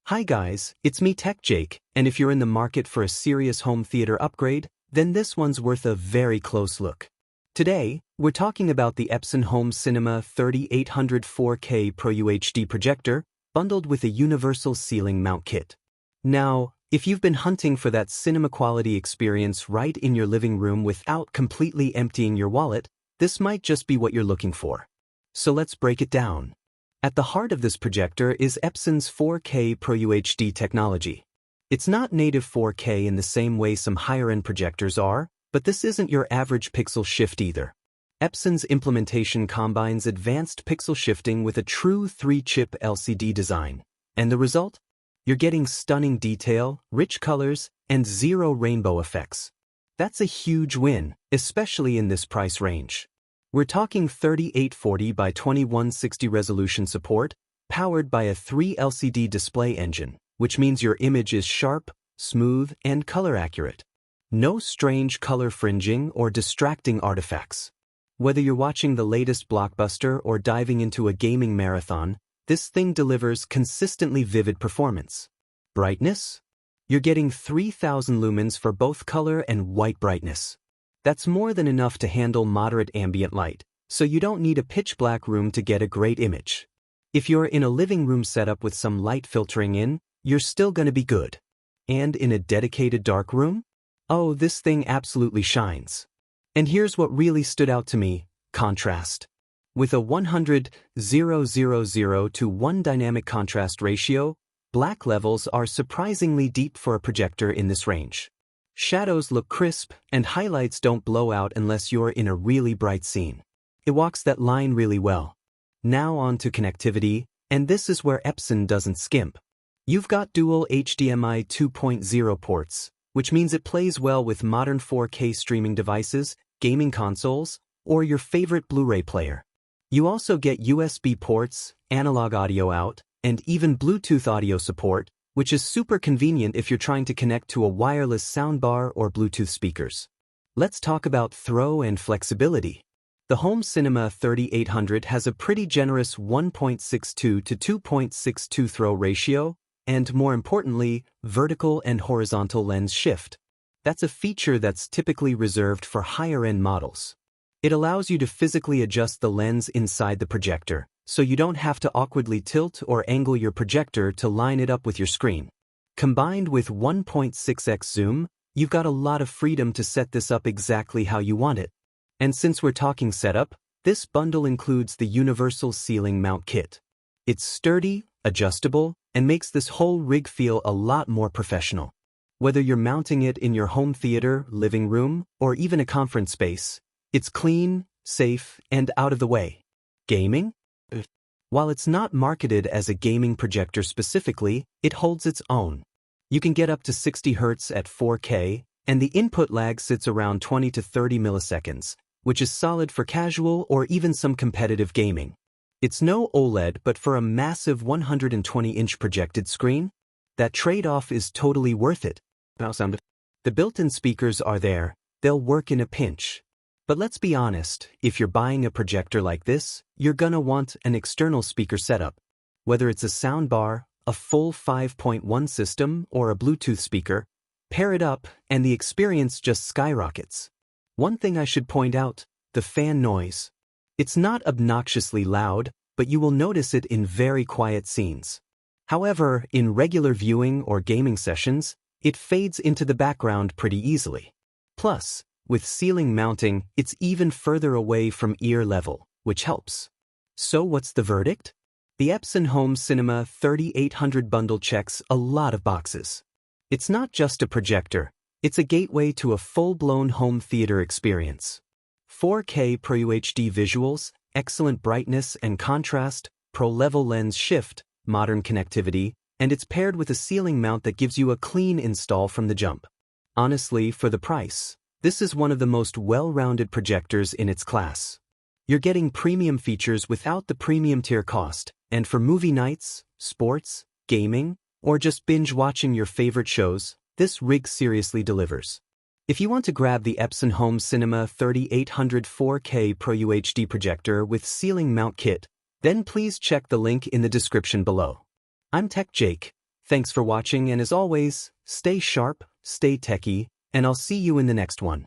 Hi guys, it's me Tech Jake, and if you're in the market for a serious home theater upgrade, then this one's worth a very close look. Today, we're talking about the Epson Home Cinema 3800 4K PRO-UHD projector, bundled with a universal ceiling mount kit. Now, if you've been hunting for that cinema quality experience right in your living room without completely emptying your wallet, this might just be what you're looking for. So let's break it down. At the heart of this projector is Epson's 4K PRO-UHD technology. It's not native 4K in the same way some higher-end projectors are, but this isn't your average pixel shift either. Epson's implementation combines advanced pixel shifting with a true 3-chip LCD design. And the result? You're getting stunning detail, rich colors, and zero rainbow effects. That's a huge win, especially in this price range. We're talking 3840 by 2160 resolution support, powered by a 3 LCD display engine, which means your image is sharp, smooth, and color accurate. No strange color fringing or distracting artifacts. Whether you're watching the latest blockbuster or diving into a gaming marathon, this thing delivers consistently vivid performance. Brightness? You're getting 3000 lumens for both color and white brightness. That's more than enough to handle moderate ambient light, so you don't need a pitch black room to get a great image. If you're in a living room setup with some light filtering in, you're still gonna be good. And in a dedicated dark room? Oh, this thing absolutely shines. And here's what really stood out to me: contrast. With a 100:0:0:0 dynamic contrast ratio, black levels are surprisingly deep for a projector in this range. Shadows look crisp, and highlights don't blow out unless you're in a really bright scene. It walks that line really well. Now on to connectivity, and this is where Epson doesn't skimp. You've got dual HDMI 2.0 ports, which means it plays well with modern 4K streaming devices, gaming consoles, or your favorite Blu-ray player. You also get USB ports, analog audio out, and even Bluetooth audio support, which is super convenient if you're trying to connect to a wireless soundbar or Bluetooth speakers. Let's talk about throw and flexibility. The Home Cinema 3800 has a pretty generous 1.62 to 2.62 throw ratio, and more importantly, vertical and horizontal lens shift. That's a feature that's typically reserved for higher-end models. It allows you to physically adjust the lens inside the projector, so you don't have to awkwardly tilt or angle your projector to line it up with your screen. Combined with 1.6x zoom, you've got a lot of freedom to set this up exactly how you want it. And since we're talking setup, this bundle includes the universal ceiling mount kit. It's sturdy, adjustable, and makes this whole rig feel a lot more professional. Whether you're mounting it in your home theater, living room, or even a conference space, it's clean, safe, and out of the way. Gaming? While it's not marketed as a gaming projector specifically, it holds its own. You can get up to 60 Hz at 4K, and the input lag sits around 20 to 30 milliseconds, which is solid for casual or even some competitive gaming. It's no OLED, but for a massive 120-inch projected screen, that trade-off is totally worth it. The built-in speakers are there, they'll work in a pinch. But let's be honest, if you're buying a projector like this, you're gonna want an external speaker setup. Whether it's a soundbar, a full 5.1 system, or a Bluetooth speaker, pair it up and the experience just skyrockets. One thing I should point out, the fan noise. It's not obnoxiously loud, but you will notice it in very quiet scenes. However, in regular viewing or gaming sessions, it fades into the background pretty easily. Plus, with ceiling mounting, it's even further away from ear level, which helps. So what's the verdict? The Epson Home Cinema 3800 bundle checks a lot of boxes. It's not just a projector, it's a gateway to a full-blown home theater experience. 4K PRO-UHD visuals, excellent brightness and contrast, pro-level lens shift, modern connectivity, and it's paired with a ceiling mount that gives you a clean install from the jump. Honestly, for the price, this is one of the most well-rounded projectors in its class. You're getting premium features without the premium tier cost, and for movie nights, sports, gaming, or just binge-watching your favorite shows, this rig seriously delivers. If you want to grab the Epson Home Cinema 3800 4K PRO-UHD projector with ceiling mount kit, then please check the link in the description below. I'm Tech Jake. Thanks for watching, and as always, stay sharp, stay techie, and I'll see you in the next one.